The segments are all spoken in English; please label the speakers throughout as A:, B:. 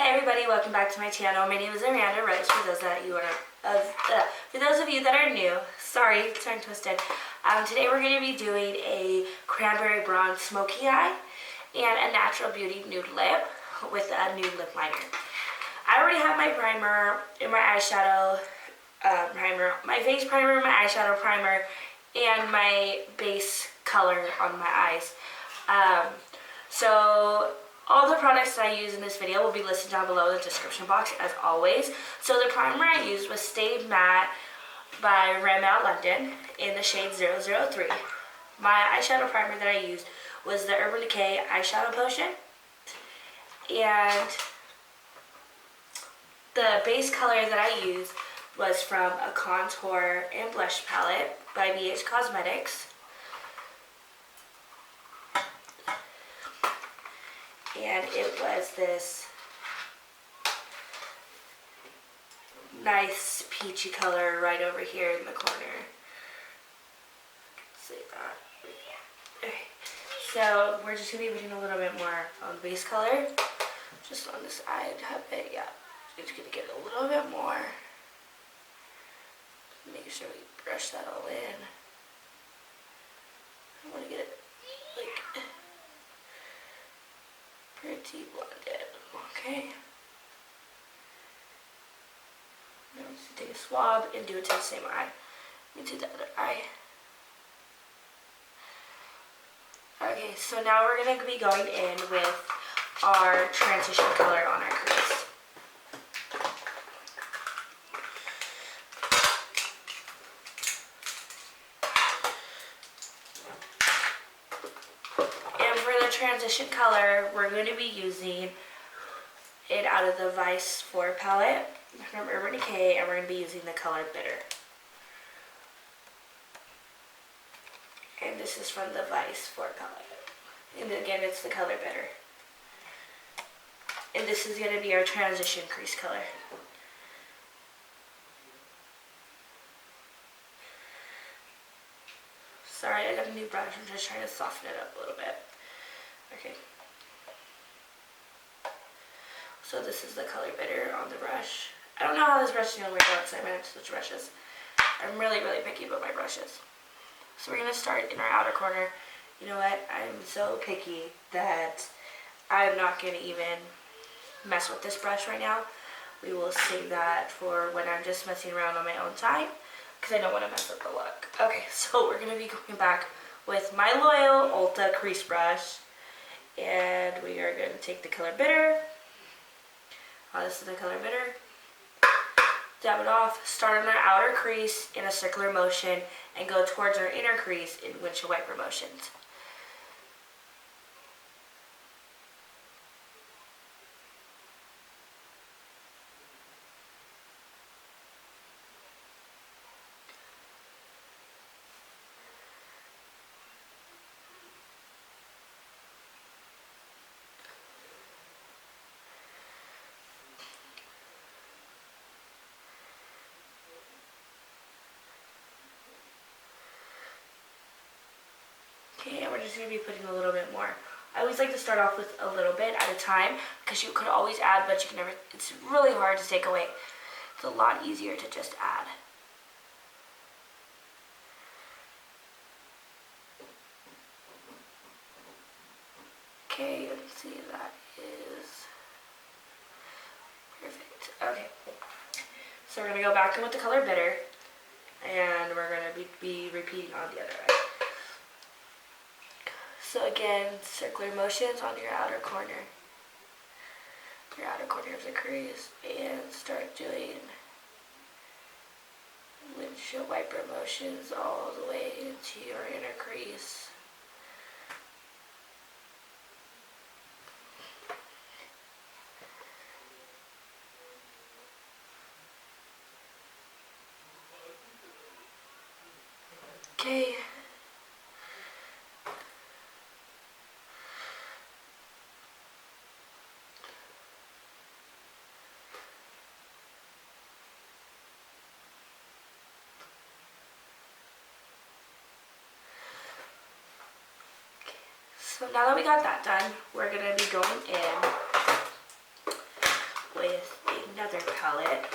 A: Hey everybody, welcome back to my channel. My name is Amanda Rose. For those of you that are new, sorry, tongue twisted. Today we're going to be doing a cranberry bronze smoky eye and a natural beauty nude lip with a nude lip liner. I already have my primer and my eyeshadow primer, my face primer, my eyeshadow primer, and my base color on my eyes. So all the products that I use in this video will be listed down below in the description box as always. So the primer I used was Stay Matte by Rimmel London in the shade 003. My eyeshadow primer that I used was the Urban Decay Eyeshadow Potion. And the base color that I used was from a contour and blush palette by Beige Cosmetics. And it was this nice peachy color right over here in the corner. See that? Okay. So we're just going to be putting a little bit more on the base color. Just on the side of it, yeah. Just going to get a little bit more. Make sure we brush that all in. I want to get it like pretty blended. Okay. Now let's take a swab and do it to the same eye. Into the other eye. Okay, so now we're going to be going in with our transition color on our crease. Transition color, we're going to be using it out of the Vice 4 palette from Urban Decay, and we're going to be using the color Bitter. And this is from the Vice 4 palette. And again, it's the color Bitter. And this is going to be our transition crease color. Sorry, I got a new brush. I'm just trying to soften it up a little bit. Okay, so this is the color Bitter on the brush. I don't know how this brush is going to work out, so I might have to switch brushes. I'm really picky about my brushes. So we're going to start in our outer corner. You know what, I'm so picky that I'm not going to even mess with this brush right now. We will save that for when I'm just messing around on my own time, because I don't want to mess up the look. Okay, so we're going to be going back with my loyal Ulta crease brush. And we are going to take the color Bitter. This is the color Bitter. Dab it off. Start on our outer crease in a circular motion and go towards our inner crease in windshield wiper motions. Okay, and we're just going to be putting a little bit more. I always like to start off with a little bit at a time, because you could always add, but you can never, it's really hard to take away. It's a lot easier to just add. Okay, let's see, that is perfect. Okay, so we're going to go back in with the color Bitter, and we're going to be repeating on the other eye. So again, circular motions on your outer corner of the crease, and start doing windshield wiper motions all the way into your inner crease. Okay. So now that we got that done, we're going to be going in with another palette.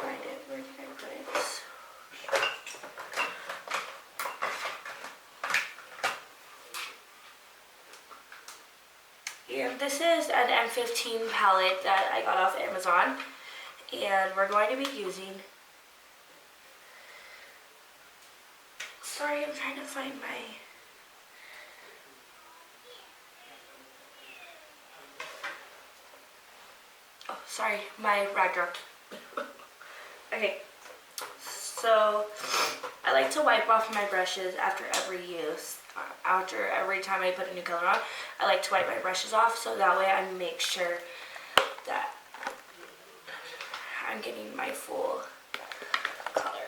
A: Find it. Where did I put it? And this is an M15 palette that I got off Amazon. And we're going to be using... Sorry, I'm trying to find my... Oh, sorry, my rag dropped. Okay, so I like to wipe off my brushes after every use. After every time I put a new color on, I like to wipe my brushes off so that way I make sure that I'm getting my full color.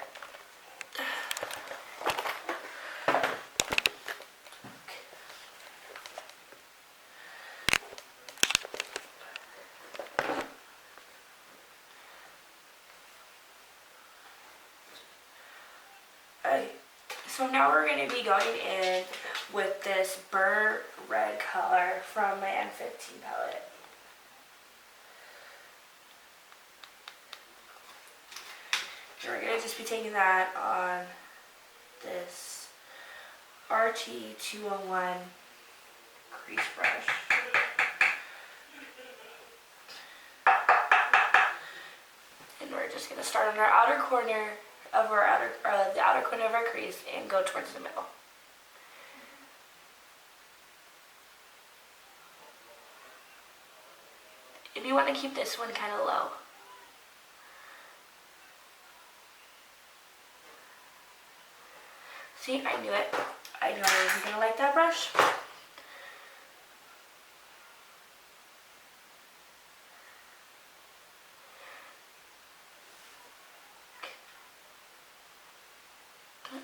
A: So now we're going to be going in with this burnt red color from my M15 palette. And we're going to just be taking that on this RT201 crease brush. And we're just going to start on our outer corner of our the outer corner of our crease and go towards the middle. And you want to keep this one kind of low. See, I knew it. I knew I wasn't going to like that brush.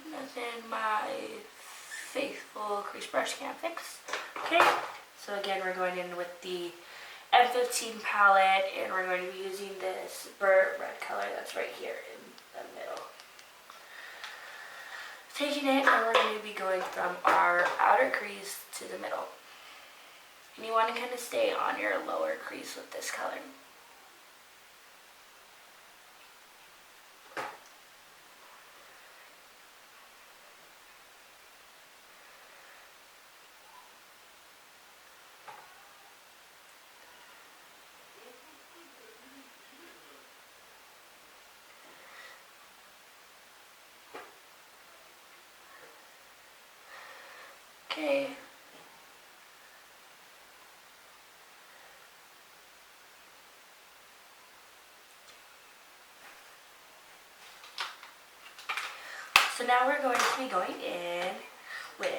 A: Nothing my faithful crease brush can't fix. Okay, so again we're going in with the M15 palette and we're going to be using this burnt red color that's right here in the middle. Taking it and we're going to be going from our outer crease to the middle. And you want to kind of stay on your lower crease with this color. Okay. So now we're going to be going in with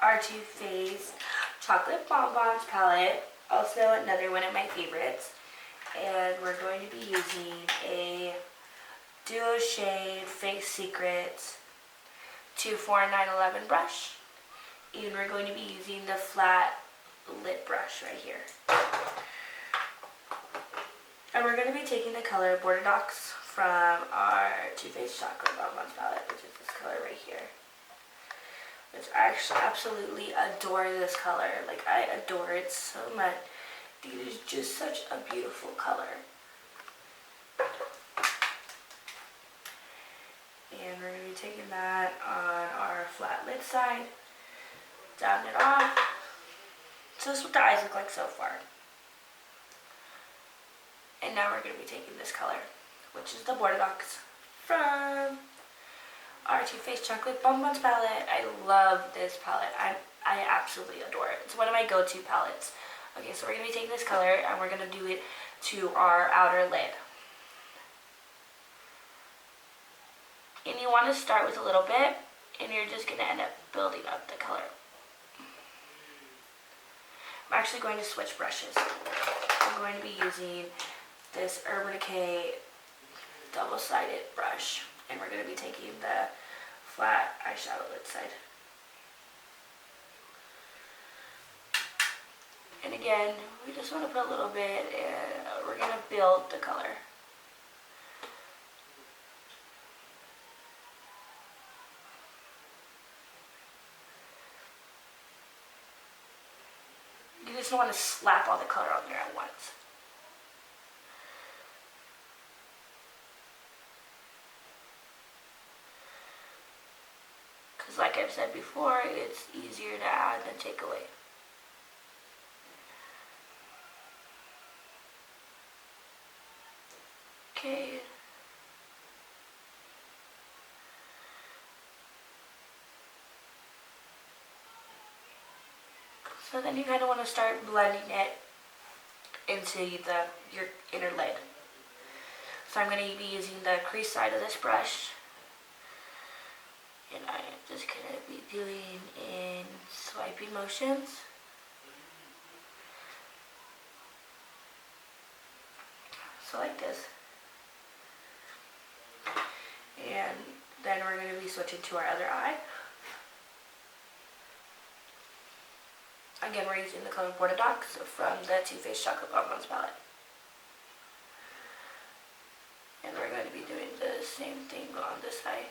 A: our Too Faced Chocolate Bonbons palette. Also another one of my favorites. And we're going to be using a Duo Shade Fake Secrets 24911 brush. And we're going to be using the flat lip brush right here. And we're going to be taking the color Bordeaux from our Too Faced Chocolate Bonbons palette, which is this color right here. Which I actually absolutely adore this color. Like, I adore it so much. It is just such a beautiful color. And we're going to be taking that on our flat lid side. Dab it off. So this is what the eyes look like so far. And now we're going to be taking this color, which is the Bordeaux from our Too Faced Chocolate Bonbons palette. I love this palette. I absolutely adore it. It's one of my go-to palettes. Okay, so we're going to be taking this color and we're going to do it to our outer lid. And you want to start with a little bit and you're just going to end up building up the color. I'm actually going to switch brushes. I'm going to be using this Urban Decay double-sided brush. And we're going to be taking the flat eyeshadow lid side. And again, we just want to put a little bit and we're going to build the color. just don't want to slap all the color on there at once. Because like I've said before, it's easier to add than take away. Okay. So then you kind of want to start blending it into your inner lid. So I'm going to be using the crease side of this brush. And I am just going to be doing in swiping motions. So like this. And then we're going to be switching to our other eye. Again, we're using the color Bordeaux from the Too Faced Chocolate Bonbons palette. And we're going to be doing the same thing on this side.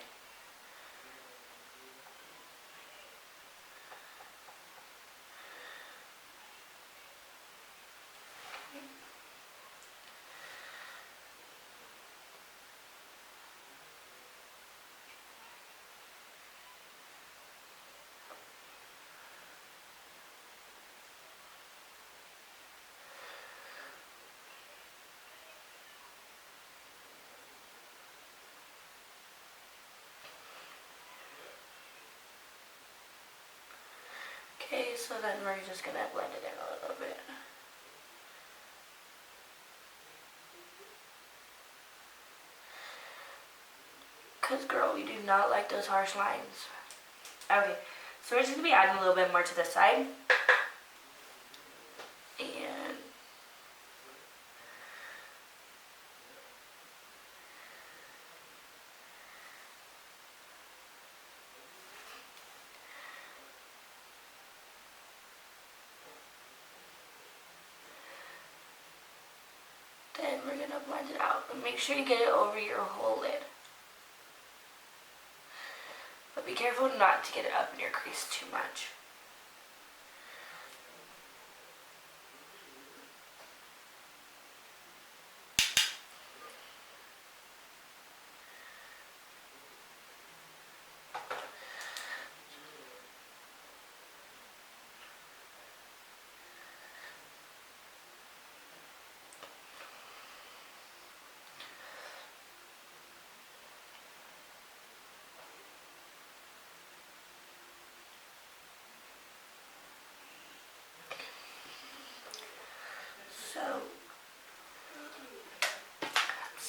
A: Okay, so then we're just going to blend it in a little bit. Because, girl, we do not like those harsh lines. Okay, so we're just going to be adding a little bit more to this side. And then we're going to blend it out. But make sure you get it over your whole lid. But be careful not to get it up in your crease too much. So,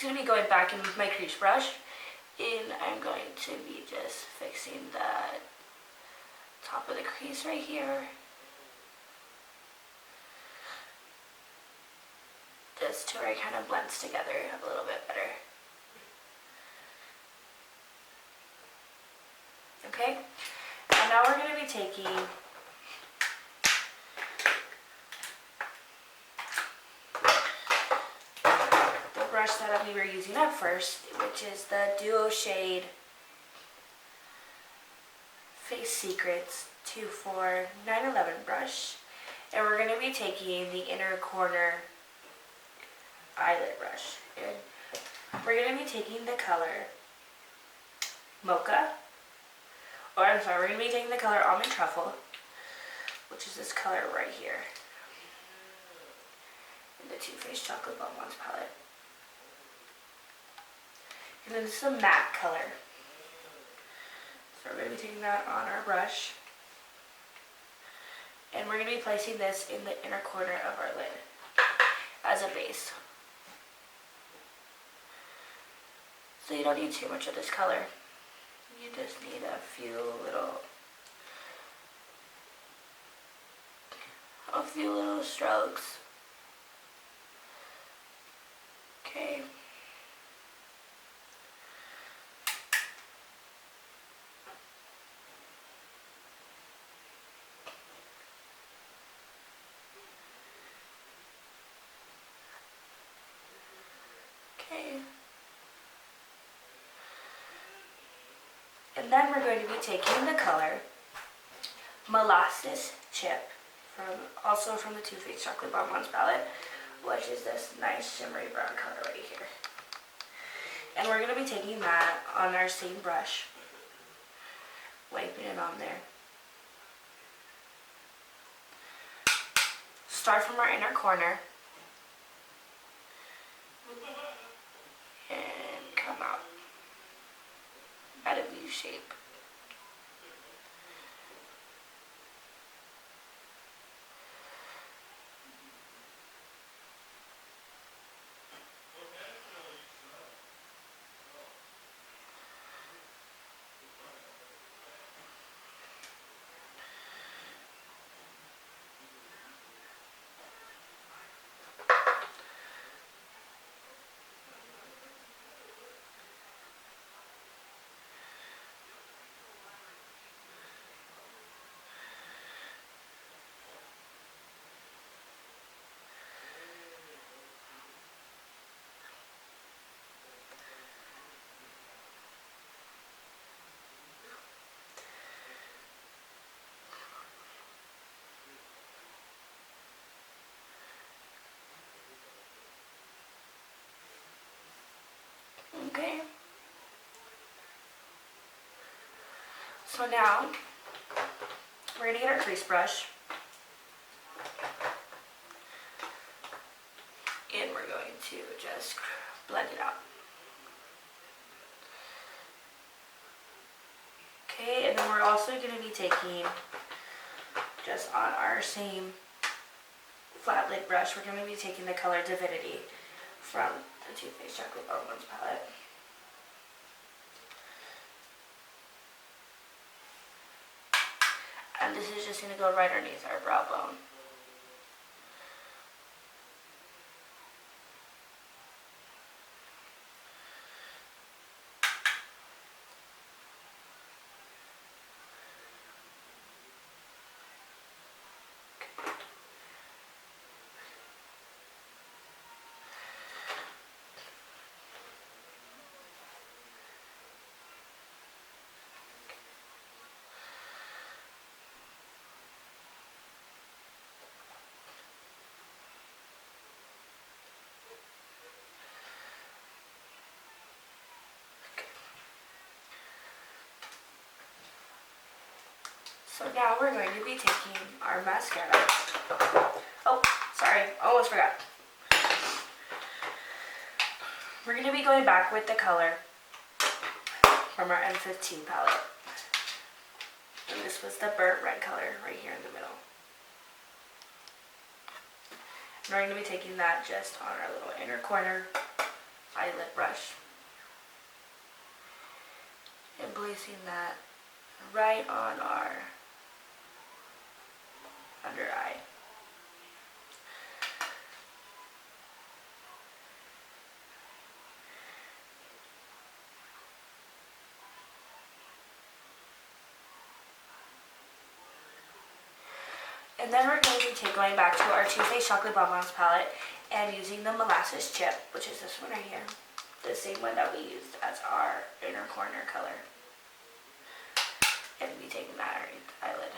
A: I'm going to be going back in with my crease brush, and I'm going to be just fixing the top of the crease right here. Just to where it kind of blends together a little bit better. Okay, and now we're going to be taking brush that we were using at first, which is the Duo Shade Face Secrets 24911 brush, and we're going to be taking the inner corner eyelid brush, and we're going to be taking the color Mocha, or I'm sorry, we're going to be taking the color Almond Truffle, which is this color right here, in the Too Faced Chocolate Bonbons palette. And then this is a matte color. So we're going to be taking that on our brush. And we're going to be placing this in the inner corner of our lid as a base. So you don't need too much of this color. You just need a few little strokes. Okay. And then we're going to be taking the color Molasses Chip also from the Too Faced Chocolate Bonbons palette, which is this nice shimmery brown color right here. And we're going to be taking that on our same brush, wiping it on there. Start from our inner corner and come out at a V shape. Okay. So now we're going to get our crease brush and we're going to just blend it out. Okay, and then we're also going to be taking, just on our same flat lid brush, we're going to be taking the color Divinity from the Too Faced Chocolate Bonbons palette. And this is just going to go right underneath our brow bone. So now we're going to be taking our mascara. Oh, sorry, almost forgot. We're going to be going back with the color from our M15 palette. And this was the burnt red color right here in the middle. And we're going to be taking that just on our little inner corner eyelid brush. And placing that right on our under eye. And then we're going to be going back to our Too Faced Chocolate Bonbons palette and using the Molasses chip, which is this one right here. The same one that we used as our inner corner color. And be taking that eyelid.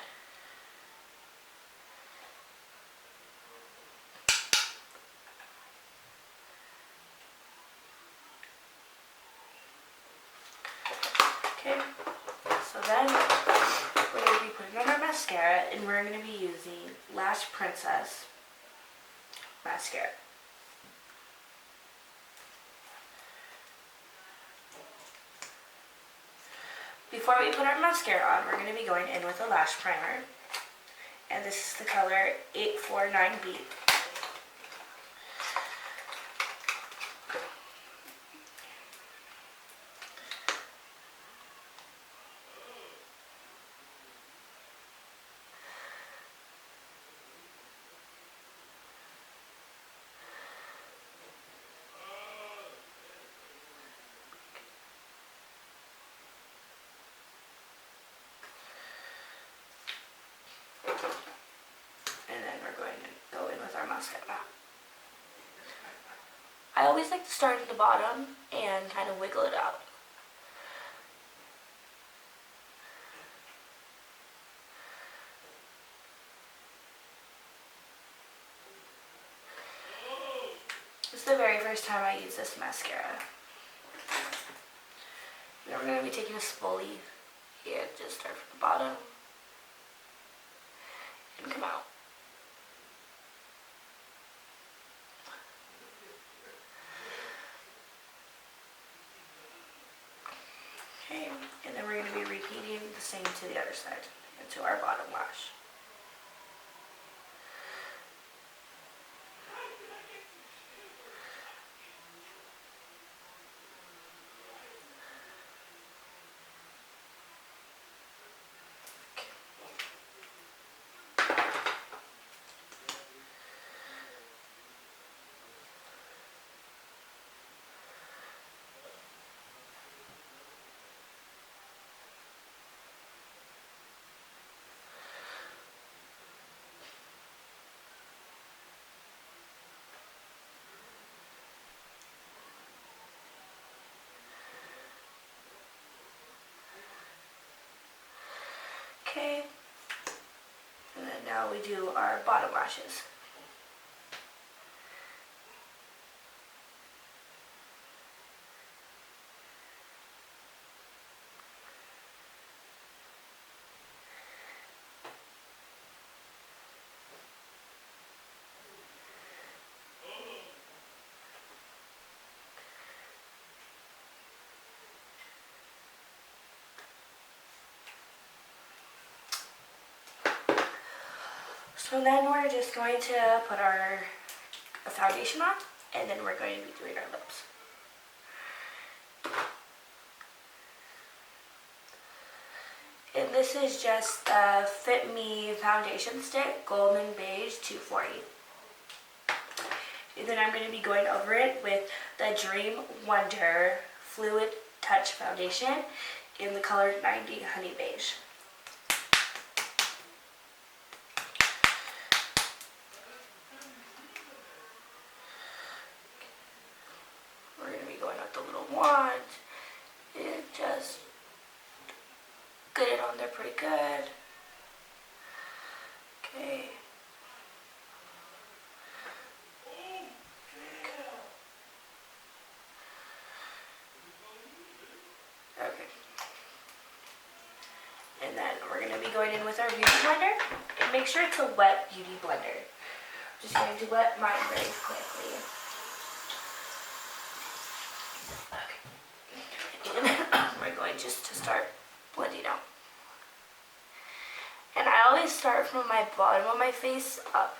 A: Okay, so then we're going to be putting on our mascara and we're going to be using Lash Princess mascara. Before we put our mascara on, we're going to be going in with a lash primer. And this is the color 849B. And then we're going to go in with our mascara. I always like to start at the bottom and kind of wiggle it out. is the very first time I use this mascara. Then we're going to be taking a spoolie and just start from the bottom and come out. Okay, and then we're going to be repeating the same to the other side and to our bottom lash. Okay, and then now we do our bottom lashes. So then we're just going to put our foundation on, and then we're going to be doing our lips. And this is just the Fit Me foundation stick, Golden Beige 240. And then I'm going to be going over it with the Dream Wonder Fluid Touch Foundation in the color 90 Honey Beige. We're going to be going with the little wand and just get it on there pretty good. Okay. Okay. And then we're going to be going in with our beauty blender. And make sure it's a wet beauty blender. I'm just going to wet mine very quickly. Okay. And we're going just to start blending out. And I always start from my bottom of my face up.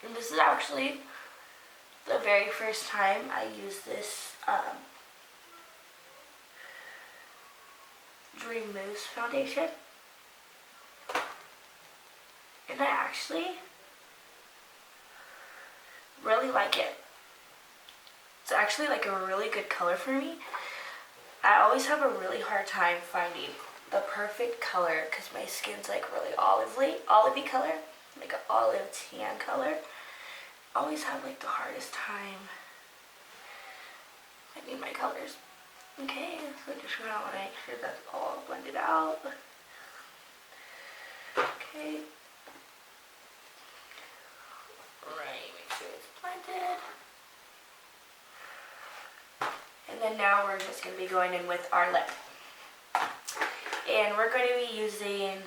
A: And this is actually the very first time I used this Dream Mousse foundation. And I actually really like it. It's actually like a really good color for me. I always have a really hard time finding the perfect color because my skin's like really olivey color, like an olive tan color. I always have like the hardest time finding my colors. Okay, so just gonna make sure that's all blended out. Okay. Right, make sure it's blended. And then now we're just gonna be going in with our lip. And we're going to be using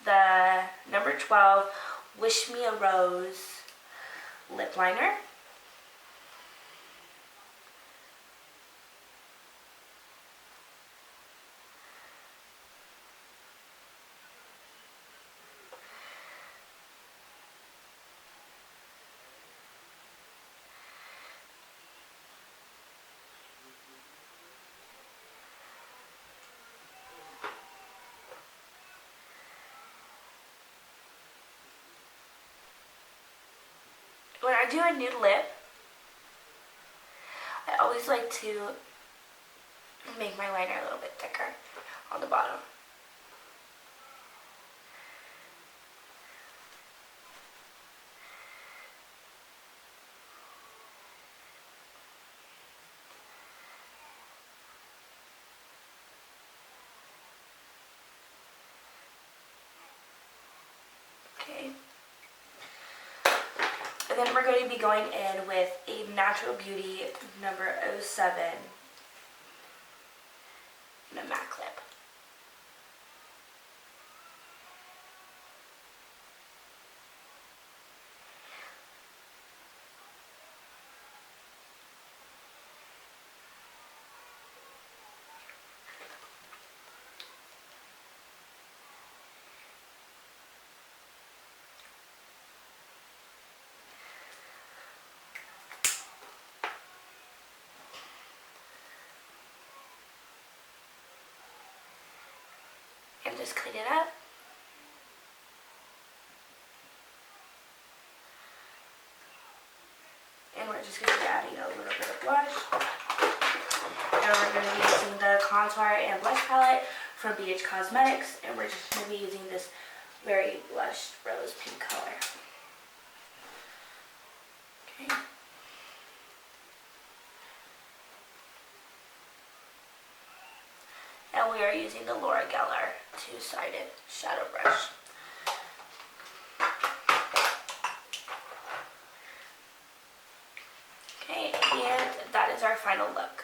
A: the number 12 Wish Me a Rose lip liner. When I do a nude lip, I always like to make my liner a little bit thicker on the bottom. Okay. And then we're going to be going in with a Natural Beauty number 07 and a matte clip. And just clean it up. And we're just going to be adding a little bit of blush. And we're going to be using the contour and blush palette from Beige Cosmetics. And we're just going to be using this very blush rose pink color. Okay. And we are using the Laura Geller two-sided shadow brush. Okay, and that is our final look.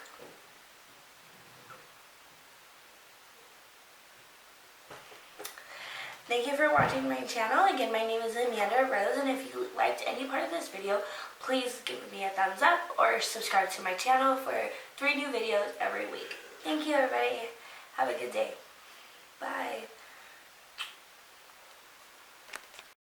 A: Thank you for watching my channel. Again, my name is Amanda Rose, and if you liked any part of this video, please give me a thumbs up or subscribe to my channel for 3 new videos every week. Thank you, everybody. Have a good day. Bye.